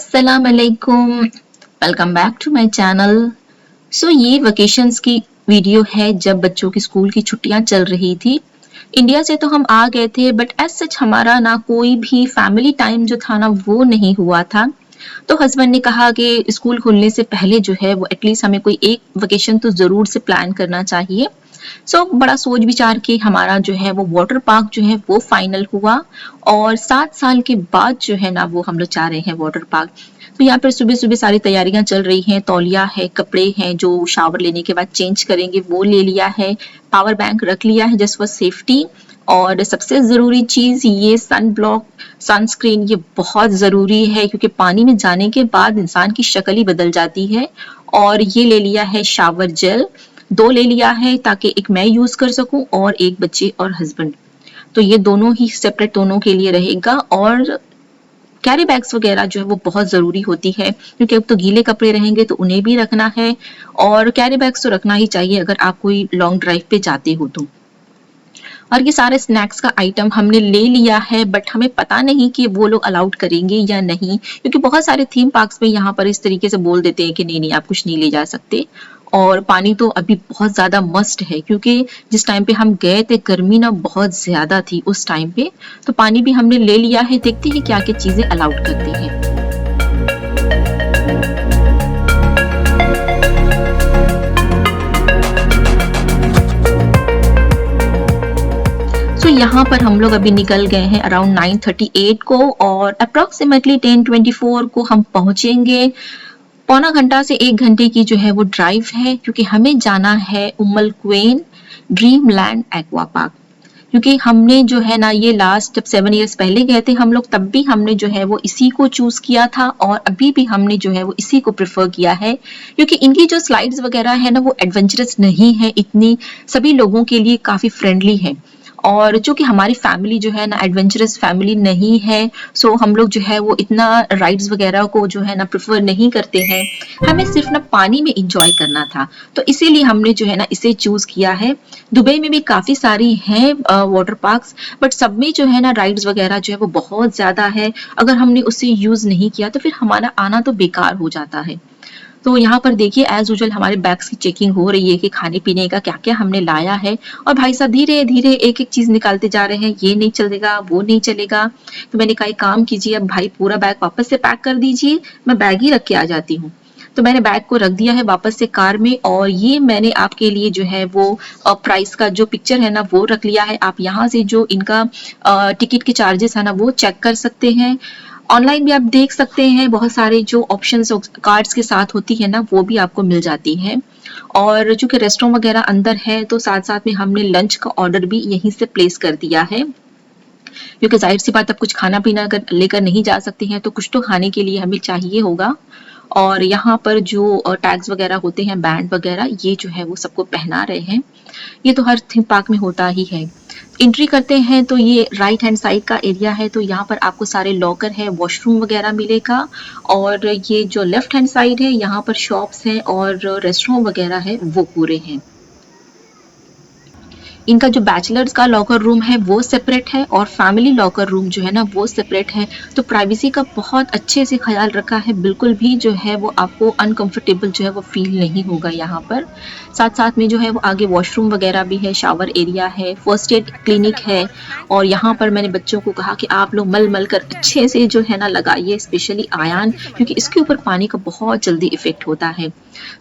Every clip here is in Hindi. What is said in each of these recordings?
अस्सलाम वालेकुम। Welcome back to my channel. ये वेकेशंस की वीडियो है जब बच्चों की स्कूल की छुट्टियां चल रही थी। इंडिया से तो हम आ गए थे बट एज सच हमारा ना कोई भी फैमिली टाइम जो था ना वो नहीं हुआ था। तो हस्बैंड ने कहा कि स्कूल खुलने से पहले जो है वो एटलीस्ट हमें कोई एक वेकेशन तो ज़रूर से प्लान करना चाहिए। बड़ा सोच विचार के हमारा जो है वो वाटर पार्क जो है वो फाइनल हुआ और 7 साल के बाद जो है ना वो हम लोग जा रहे हैं वाटर पार्क। तो यहाँ पर सुबह-सुबह सारी तैयारियां चल रही हैं, तौलिया है, कपड़े हैं जो शावर लेने के बाद चेंज करेंगे वो ले लिया है, पावर बैंक रख लिया है जस्ट फॉर सेफ्टी और सबसे ज़रूरी चीज़ ये सन ब्लॉक, सनस्क्रीन ये बहुत ज़रूरी है क्योंकि पानी में जाने के बाद इंसान की शक्ल ही बदल जाती है। और ये ले लिया है शावर जेल, 2 ले लिया है ताकि एक मैं यूज़ कर सकूँ और एक बच्चे और हस्बैंड। तो ये दोनों ही सेपरेट दोनों के लिए रहेगा और कैरी बैग्स वगैरह जो है वो बहुत ज़रूरी होती है क्योंकि अब तो गीले कपड़े रहेंगे तो उन्हें भी रखना है और कैरी बैग्स तो रखना ही चाहिए अगर आप कोई लॉन्ग ड्राइव पे जाते हो तो। और ये सारे स्नैक्स का आइटम हमने ले लिया है बट हमें पता नहीं कि वो लोग अलाउड करेंगे या नहीं क्योंकि बहुत सारे थीम पार्क्स में यहाँ पर इस तरीके से बोल देते हैं कि नहीं आप कुछ नहीं ले जा सकते। और पानी तो अभी बहुत ज़्यादा मस्ट है क्योंकि जिस टाइम पे हम गए थे गर्मी ना बहुत ज़्यादा थी उस टाइम पे। तो पानी भी हमने ले लिया है, देखते हैं क्या क्या चीज़ें अलाउड करते हैं। यहाँ पर हम लोग अभी निकल गए हैं अराउंड 9:38 को और अप्रॉक्सीमेटली 10:24 को हम पहुंचेंगे। पौना घंटा से 1 घंटे की जो है वो ड्राइव है क्योंकि हमें जाना है उम्मुल क्वेन ड्रीमलैंड एक्वा पार्क। क्योंकि हमने जो है ना ये लास्ट जब 7 इयर्स पहले गए थे हम लोग तब भी हमने जो है वो इसी को चूज किया था और अभी भी हमने जो है वो इसी को प्रेफर किया है क्योंकि इनकी जो स्लाइड्स वगैरह है ना वो एडवेंचरस नहीं है इतनी, सभी लोगों के लिए काफी फ्रेंडली है। और चूंकि हमारी फैमिली जो है ना एडवेंचरस फैमिली नहीं है हम लोग जो है वो इतना राइड्स वगैरह को जो है ना प्रेफर नहीं करते हैं। हमें सिर्फ ना पानी में इंजॉय करना था तो इसीलिए हमने जो है ना इसे चूज किया है। दुबई में भी काफी सारी हैं वाटर पार्क्स बट सब में जो है ना राइड्स वगैरह जो है वो बहुत ज्यादा है, अगर हमने उसे यूज नहीं किया तो फिर हमारा आना तो बेकार हो जाता है। तो यहाँ पर देखिए एज यूजुअल हमारे बैग्स की चेकिंग हो रही है कि खाने पीने का क्या क्या हमने लाया है और भाई साहब धीरे धीरे एक एक चीज निकालते जा रहे हैं, ये नहीं चलेगा वो नहीं चलेगा। तो मैंने कहा एक काम कीजिए अब भाई पूरा बैग वापस से पैक कर दीजिए, मैं बैग ही रख के आ जाती हूँ। तो मैंने बैग को रख दिया है वापस से कार में और ये मैंने आपके लिए जो है वो प्राइस का जो पिक्चर है ना वो रख लिया है। आप यहाँ से जो इनका टिकट के चार्जेस है ना वो चेक कर सकते हैं। ऑनलाइन भी आप देख सकते हैं, बहुत सारे जो ऑप्शंस कार्ड्स के साथ होती है ना वो भी आपको मिल जाती है। और चूंकि रेस्टोरेंट वगैरह अंदर है तो साथ साथ में हमने लंच का ऑर्डर भी यहीं से प्लेस कर दिया है क्योंकि जाहिर सी बात अब कुछ खाना पीना अगर लेकर नहीं जा सकते हैं तो कुछ तो खाने के लिए हमें चाहिए होगा। और यहाँ पर जो टैग्स वगैरह होते हैं बैंड वगैरह ये जो है वो सबको पहना रहे हैं, ये तो हर थीम पार्क में होता ही है। एंट्री करते हैं तो ये राइट हैंड साइड का एरिया है तो यहाँ पर आपको सारे लॉकर है, वॉशरूम वगैरह मिलेगा। और ये जो लेफ्ट हैंड साइड है यहाँ पर शॉप्स हैं और रेस्टोरेंट वगैरह है वो पूरे हैं। इनका जो बैचलर्स का लॉकर रूम है वो सेपरेट है और फैमिली लॉकर रूम जो है ना वो सेपरेट है। तो प्राइवेसी का बहुत अच्छे से ख्याल रखा है, बिल्कुल भी जो है वो आपको अनकंफर्टेबल जो है वो फील नहीं होगा यहाँ पर। साथ साथ में जो है वो आगे वॉशरूम वगैरह भी है, शावर एरिया है, फर्स्ट एड क्लिनिक है। और यहाँ पर मैंने बच्चों को कहा कि आप लोग मल मल कर अच्छे से जो है ना लगाइए, स्पेशली आयान क्योंकि इसके ऊपर पानी का बहुत जल्दी इफेक्ट होता है।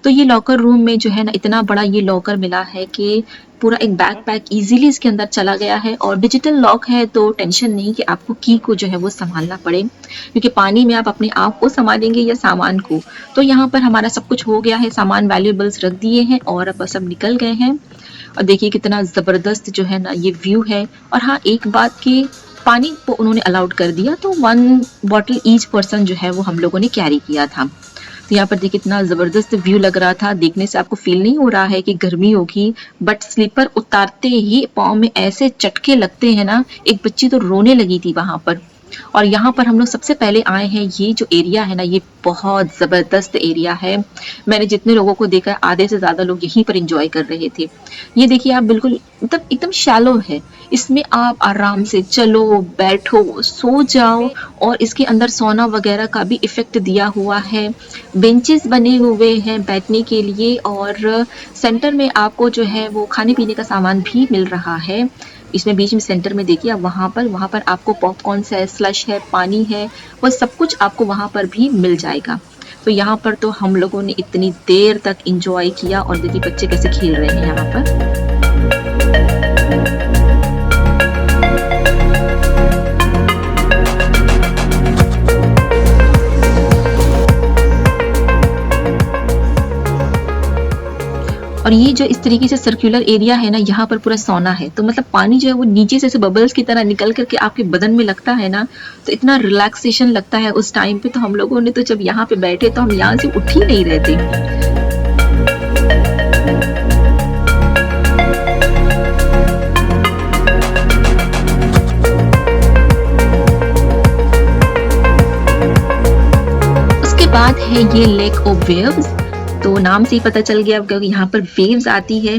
तो ये लॉकर रूम में जो है ना इतना बड़ा ये लॉकर मिला है कि पूरा एक बैकपैक इजीली इसके अंदर चला गया है और डिजिटल लॉक है तो टेंशन नहीं कि आपको की को जो है वो संभालना पड़े क्योंकि पानी में आप अपने आप को संभालेंगे या सामान को। तो यहाँ पर हमारा सब कुछ हो गया है, सामान वैल्यूएबल्स रख दिए हैं और अब सब निकल गए हैं। और देखिए कितना जबरदस्त जो है ना ये व्यू है। और हाँ एक बात की, पानी को उन्होंने अलाउड कर दिया तो 1 बॉटल ईच पर्सन जो है वो हम लोगों ने कैरी किया था। तो यहाँ पर देखिए कितना जबरदस्त व्यू लग रहा था, देखने से आपको फील नहीं हो रहा है कि गर्मी होगी बट स्लीपर उतारते ही पाँव में ऐसे चटके लगते हैं ना, एक बच्ची तो रोने लगी थी वहां पर। और यहाँ पर हम लोग सबसे पहले आए हैं, ये जो एरिया है ना ये बहुत ज़बरदस्त एरिया है। मैंने जितने लोगों को देखा आधे से ज़्यादा लोग यहीं पर एंजॉय कर रहे थे। ये देखिए आप बिल्कुल मतलब एकदम शैलो है, इसमें आप आराम से चलो, बैठो, सो जाओ और इसके अंदर सोना वगैरह का भी इफ़ेक्ट दिया हुआ है। बेंचेस बने हुए हैं बैठने के लिए और सेंटर में आपको जो है वो खाने-पीने का सामान भी मिल रहा है। इसमें बीच में सेंटर में देखिए आप वहाँ पर आपको पॉपकॉर्न्स है, स्लश है, पानी है, वो सब कुछ आपको वहाँ पर भी मिल जाएगा। तो यहाँ पर तो हम लोगों ने इतनी देर तक एंजॉय किया और देखिए बच्चे कैसे खेल रहे हैं यहाँ पर। और ये जो इस तरीके से सर्कुलर एरिया है ना, यहाँ पर पूरा सोना है, तो मतलब पानी जो है वो नीचे से ऐसे बबल्स की तरह निकल करके आपके बदन में लगता है ना, तो इतना रिलैक्सेशन लगता है उस टाइम पे। तो हम लोगों ने तो जब यहाँ पे बैठे तो हम यहाँ से उठ ही नहीं रहे थे। उसके बाद है ये लेक ऑफ वेव्स, तो नाम से ही पता चल गया क्योंकि यहाँ पर वेव्स आती है।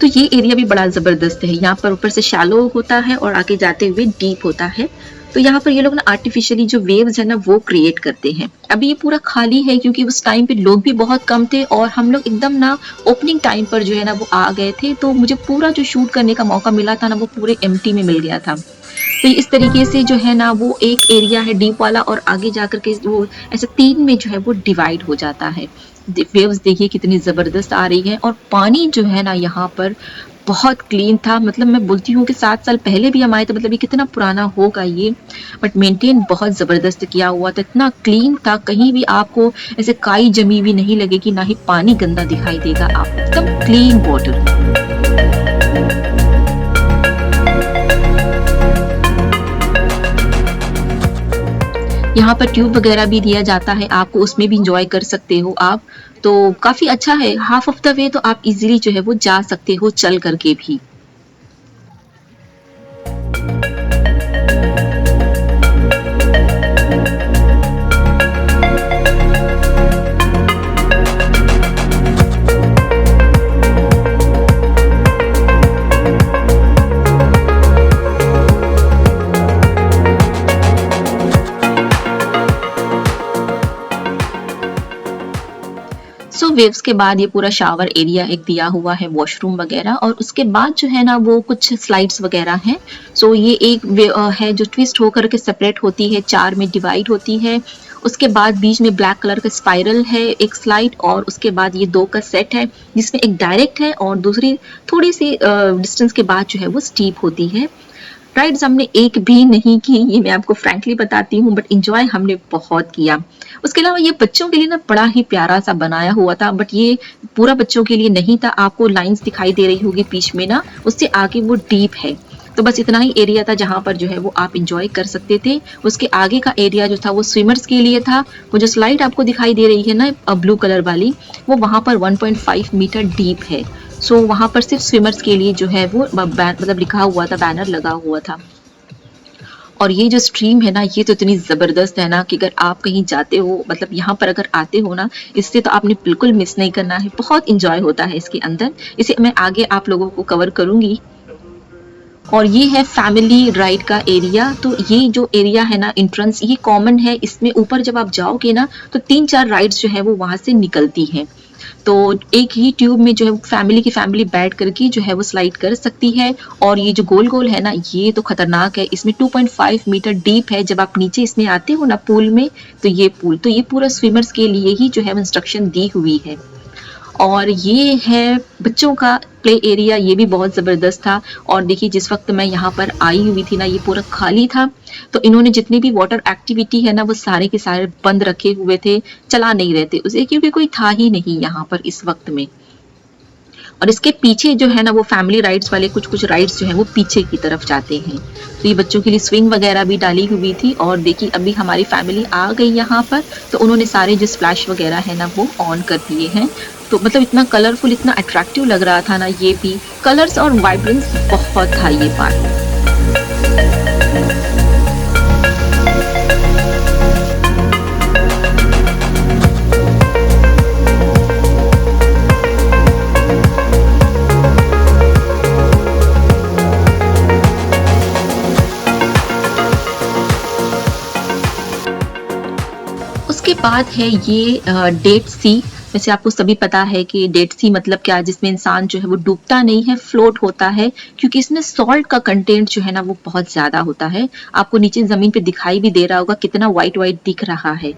तो ये एरिया भी बड़ा ज़बरदस्त है, यहाँ पर ऊपर से शैलो होता है और आगे जाते हुए डीप होता है। तो यहाँ पर ये लोग ना आर्टिफिशियली जो वेव्स है ना वो क्रिएट करते हैं। अभी ये पूरा खाली है क्योंकि उस टाइम पे लोग भी बहुत कम थे और हम लोग एकदम ना ओपनिंग टाइम पर जो है ना वो आ गए थे, तो मुझे पूरा जो शूट करने का मौका मिला था ना वो पूरे एम्प्टी में मिल गया था। तो इस तरीके से जो है ना वो एक एरिया है डीप वाला और आगे जाकर के वो ऐसे 3 में जो है वो डिवाइड हो जाता है। वेव्स देखिए कितनी ज़बरदस्त आ रही है और पानी जो है ना यहाँ पर बहुत क्लीन था। मतलब मैं बोलती हूँ कि 7 साल पहले भी हम आए थे, मतलब ये कितना पुराना होगा ये, बट मेंटेन बहुत ज़बरदस्त किया हुआ था, इतना क्लीन था, कहीं भी आपको ऐसे काई जमी हुई नहीं लगेगी, ना ही पानी गंदा दिखाई देगा आपको, एकदम क्लीन वाटर। यहाँ पर ट्यूब वगैरह भी दिया जाता है आपको, उसमें भी इंजॉय कर सकते हो आप। तो काफ़ी अच्छा है, हाफ ऑफ द वे तो आप इजीली जो है वो जा सकते हो चल करके भी। सो वेव्स के बाद ये पूरा शावर एरिया एक दिया हुआ है, वॉशरूम वगैरह, और उसके बाद जो है ना वो कुछ स्लाइड्स वगैरह हैं। सो ये एक है जो ट्विस्ट होकर के सेपरेट होती है, 4 में डिवाइड होती है। उसके बाद बीच में ब्लैक कलर का स्पाइरल है एक स्लाइड, और उसके बाद ये 2 का सेट है जिसमें एक डायरेक्ट है और दूसरी थोड़ी सी डिस्टेंस के बाद जो है वो स्टीप होती है। राइड्स हमने एक भी नहीं की, ये मैं आपको फ्रैंकली बताती हूँ, बट इंजॉय हमने बहुत किया। उसके अलावा ये बच्चों के लिए ना बड़ा ही प्यारा सा बनाया हुआ था, बट ये पूरा बच्चों के लिए नहीं था। आपको लाइंस दिखाई दे रही होगी बीच में ना, उससे आगे वो डीप है। तो बस इतना ही एरिया था जहाँ पर जो है वो आप इंजॉय कर सकते थे। उसके आगे का एरिया जो था वो स्विमर्स के लिए था। वो जो स्लाइड आपको दिखाई दे रही है ना ब्लू कलर वाली, वो वहाँ पर 1.5 मीटर डीप है। सो वहाँ पर सिर्फ स्विमर्स के लिए जो है वो मतलब लिखा हुआ था, बैनर लगा हुआ था। और ये जो स्ट्रीम है ना ये तो इतनी ज़बरदस्त है ना कि अगर आप कहीं जाते हो, मतलब यहाँ पर अगर आते हो ना, इससे तो आपने बिल्कुल मिस नहीं करना है। बहुत इंजॉय होता है इसके अंदर, इसे मैं आगे आप लोगों को कवर करूँगी। और ये है फैमिली राइड का एरिया। तो ये जो एरिया है ना एंट्रेंस, ये कॉमन है। इसमें ऊपर जब आप जाओगे ना तो 3-4 राइड्स जो है वो वहाँ से निकलती हैं। तो एक ही ट्यूब में जो है फैमिली की फैमिली बैठ करके जो है वो स्लाइड कर सकती है। और ये जो गोल गोल है ना ये तो खतरनाक है, इसमें 2.5 मीटर डीप है। जब आप नीचे इसमें आते हो ना पूल में, तो ये पूरा स्विमर्स के लिए ही जो है इंस्ट्रक्शन दी हुई है। और ये है बच्चों का प्ले एरिया, ये भी बहुत ज़बरदस्त था। और देखिए जिस वक्त मैं यहाँ पर आई हुई थी ना ये पूरा खाली था, तो इन्होंने जितनी भी वाटर एक्टिविटी है ना वो सारे के सारे बंद रखे हुए थे, चला नहीं रहे थे उसे, क्योंकि कोई था ही नहीं यहाँ पर इस वक्त में। और इसके पीछे जो है ना वो फैमिली राइड्स वाले कुछ राइड्स जो है वो पीछे की तरफ जाते हैं। तो ये बच्चों के लिए स्विंग वगैरह भी डाली हुई थी। और देखिए अभी हमारी फैमिली आ गई यहाँ पर, तो उन्होंने सारे जो स्प्लैश वगैरह है ना वो ऑन कर दिए हैं। तो मतलब इतना कलरफुल, इतना अट्रैक्टिव लग रहा था ना, ये भी कलर्स और वाइब्रेंस बहुत था ये पार्क। उसके बाद है ये डेड सी। वैसे आपको सभी पता है कि डेड सी मतलब क्या, जिसमें इंसान जो है वो डूबता नहीं है, फ्लोट होता है, क्योंकि इसमें सॉल्ट का कंटेंट जो है ना वो बहुत ज्यादा होता है। आपको नीचे जमीन पे दिखाई भी दे रहा होगा कितना व्हाइट व्हाइट दिख रहा है।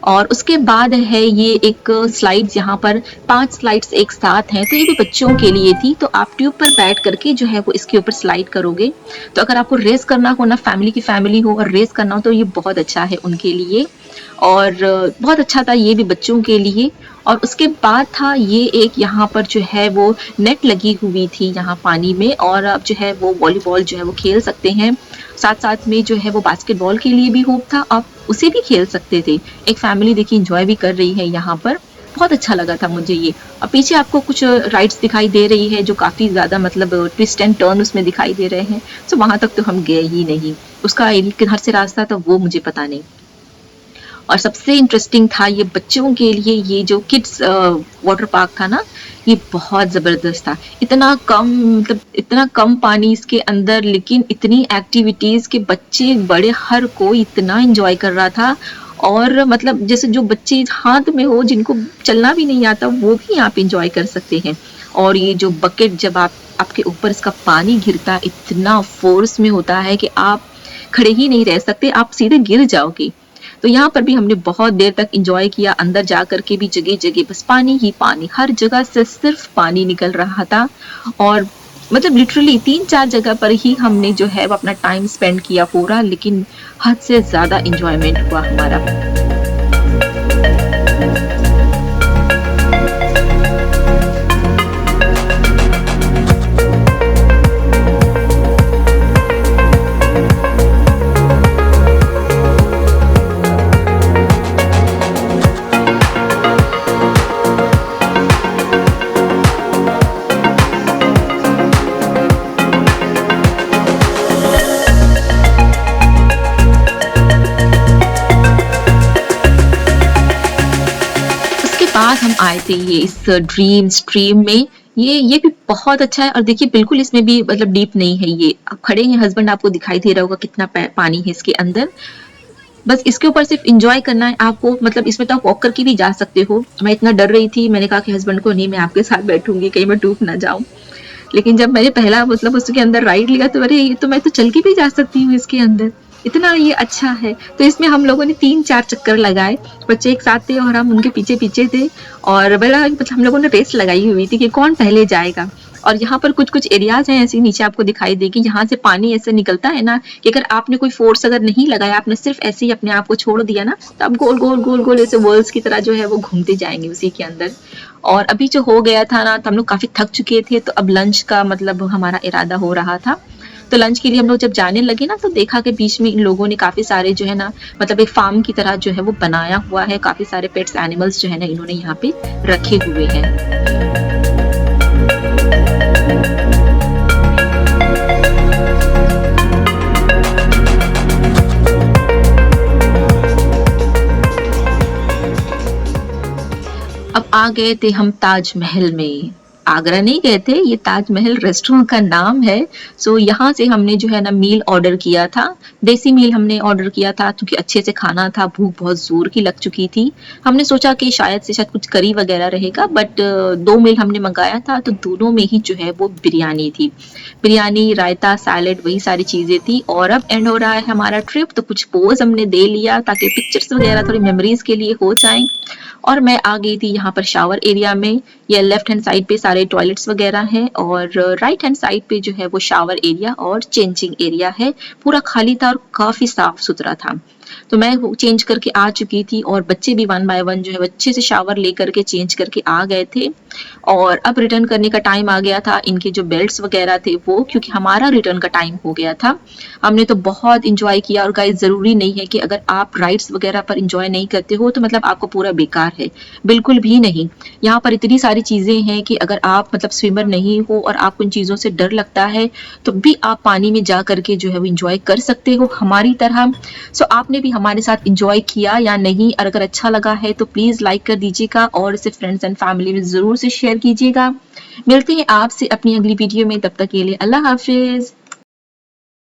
और उसके बाद है ये एक स्लाइड, यहाँ पर 5 स्लाइड्स एक साथ हैं, तो ये भी बच्चों के लिए थी। तो आप ट्यूब पर बैठ करके जो है वो इसके ऊपर स्लाइड करोगे। तो अगर आपको रेस करना हो ना, फैमिली की फैमिली हो और रेस करना हो, तो ये बहुत अच्छा है उनके लिए। और बहुत अच्छा था ये भी बच्चों के लिए। और उसके बाद था ये एक, यहाँ पर जो है वो नेट लगी हुई थी यहाँ पानी में, और अब जो है वो वॉलीबॉल जो है वो खेल सकते हैं। साथ साथ में जो है वो बास्केटबॉल के लिए भी होप था, आप उसे भी खेल सकते थे। एक फैमिली देखिए एंजॉय भी कर रही है यहाँ पर, बहुत अच्छा लगा था मुझे ये। और पीछे आपको कुछ राइड्स दिखाई दे रही है जो काफी ज्यादा मतलब ट्विस्ट एंड टर्न उसमें दिखाई दे रहे हैं। तो वहां तक तो हम गए ही नहीं, उसका किधर से रास्ता था वो मुझे पता नहीं। और सबसे इंटरेस्टिंग था ये बच्चों के लिए, ये जो किड्स वाटर पार्क था ना, ये बहुत जबरदस्त था। इतना कम, मतलब इतना कम पानी इसके अंदर, लेकिन इतनी एक्टिविटीज के बच्चे बड़े हर कोई इतना एंजॉय कर रहा था। और मतलब जैसे जो बच्चे हाथ में हो, जिनको चलना भी नहीं आता, वो भी यहाँ पे एंजॉय कर सकते हैं। और ये जो बकेट जब आपके ऊपर इसका पानी गिरता, इतना फोर्स में होता है कि आप खड़े ही नहीं रह सकते, आप सीधे गिर जाओगे। तो यहाँ पर भी हमने बहुत देर तक एंजॉय किया। अंदर जा करके भी जगह जगह बस पानी ही पानी, हर जगह से सिर्फ पानी निकल रहा था। और मतलब लिटरली 3-4 जगह पर ही हमने जो है वो अपना टाइम स्पेंड किया पूरा, लेकिन हद से ज्यादा एंजॉयमेंट हुआ हमारा। बाद हम आए थे ये इस ड्रीम स्ट्रीम में। ये भी बहुत अच्छा है। और देखिए बिल्कुल इसमें भी मतलब डीप नहीं है, ये आप खड़े हैं, हस्बैंड आपको दिखाई दे रहा होगा कितना पानी है इसके अंदर। बस इसके ऊपर सिर्फ एंजॉय करना है आपको। मतलब इसमें तो आप वॉक करके भी जा सकते हो। मैं इतना डर रही थी, मैंने कहा कि हस्बैंड को नहीं, मैं आपके साथ बैठूंगी, कहीं मैं डूब ना जाऊं। लेकिन जब मैंने पहला मतलब उसके अंदर राइड लिया, तो अरे ये तो मैं तो चल के भी जा सकती हूँ इसके अंदर, इतना ये अच्छा है। तो इसमें हम लोगों ने 3-4 चक्कर लगाए, बच्चे एक साथ थे और हम उनके पीछे पीछे थे। और बड़ा मतलब हम लोगों ने रेस लगाई हुई थी कि कौन पहले जाएगा। और यहाँ पर कुछ कुछ एरियाज हैं ऐसे, नीचे आपको दिखाई देगी, यहाँ से पानी ऐसे निकलता है ना कि अगर आपने कोई फोर्स अगर नहीं लगाया, आपने सिर्फ ऐसे ही अपने आप को छोड़ दिया ना, तो आप गोल गोल गोल गोल ऐसे वर्ल्स की तरह जो है वो घूमते जाएंगे उसी के अंदर। और अभी जो हो गया था ना, तो हम लोग काफी थक चुके थे, तो अब लंच का मतलब हमारा इरादा हो रहा था। तो लंच के लिए हम लोग जब जाने लगे ना, तो देखा कि बीच में इन लोगों ने काफी सारे जो है ना, मतलब एक फार्म की तरह जो है वो बनाया हुआ है, काफी सारे पेट्स एनिमल्स जो है ना इन्होंने यहाँ पे रखे हुए हैं। अब आ गए थे हम ताजमहल में। आगरा नहीं गए थे, ये ताजमहल रेस्टोरेंट का नाम है। सो यहाँ से हमने जो है ना मील ऑर्डर किया था, देसी मील हमने ऑर्डर किया था, क्योंकि अच्छे से खाना था, भूख बहुत जोर की लग चुकी थी। हमने सोचा कि शायद कुछ करी वगैरह रहेगा, बट 2 मील हमने मंगाया था, तो दोनों में ही जो है वो बिरयानी थी। बिरयानी, रायता, सैलेड, वही सारी चीजें थी। और अब एंड हो रहा है हमारा ट्रिप, तो कुछ पोज हमने दे लिया ताकि पिक्चर्स वगैरह थोड़ी मेमोरीज के लिए हो जाएं। और मैं आ गई थी यहाँ पर शावर एरिया में। ये लेफ्ट हैंड साइड पे सारे टॉयलेट्स वगैरह हैं, और राइट हैंड साइड पे जो है वो शावर एरिया और चेंजिंग एरिया है। पूरा खाली था और काफी साफ सुथरा था। तो मैं वो चेंज करके आ चुकी थी, और बच्चे भी 1 बाय 1 जो है अच्छे से शावर लेकर के चेंज करके आ गए थे। और अब रिटर्न करने का टाइम आ गया था। इनके जो बेल्ट्स वगैरह थे वो, क्योंकि हमारा रिटर्न का टाइम हो गया था। हमने तो बहुत इंजॉय किया। और गाइस जरूरी नहीं है कि अगर आप राइड्स वगैरह पर इंजॉय नहीं करते हो तो मतलब आपको पूरा बेकार है, बिल्कुल भी नहीं। यहाँ पर इतनी सारी चीजें हैं कि अगर आप मतलब स्विमर नहीं हो और आपको इन चीजों से डर लगता है, तो भी आप पानी में जा करके जो है वो इंजॉय कर सकते हो हमारी तरह। सो आपने भी हमारे साथ इंजॉय किया या नहीं? और अगर अच्छा लगा है तो प्लीज लाइक कर दीजिएगा, और इसे फ्रेंड्स एंड फैमिली में जरूर से शेयर कीजिएगा। मिलते हैं आपसे अपनी अगली वीडियो में, तब तक के लिए अल्लाह हाफिज।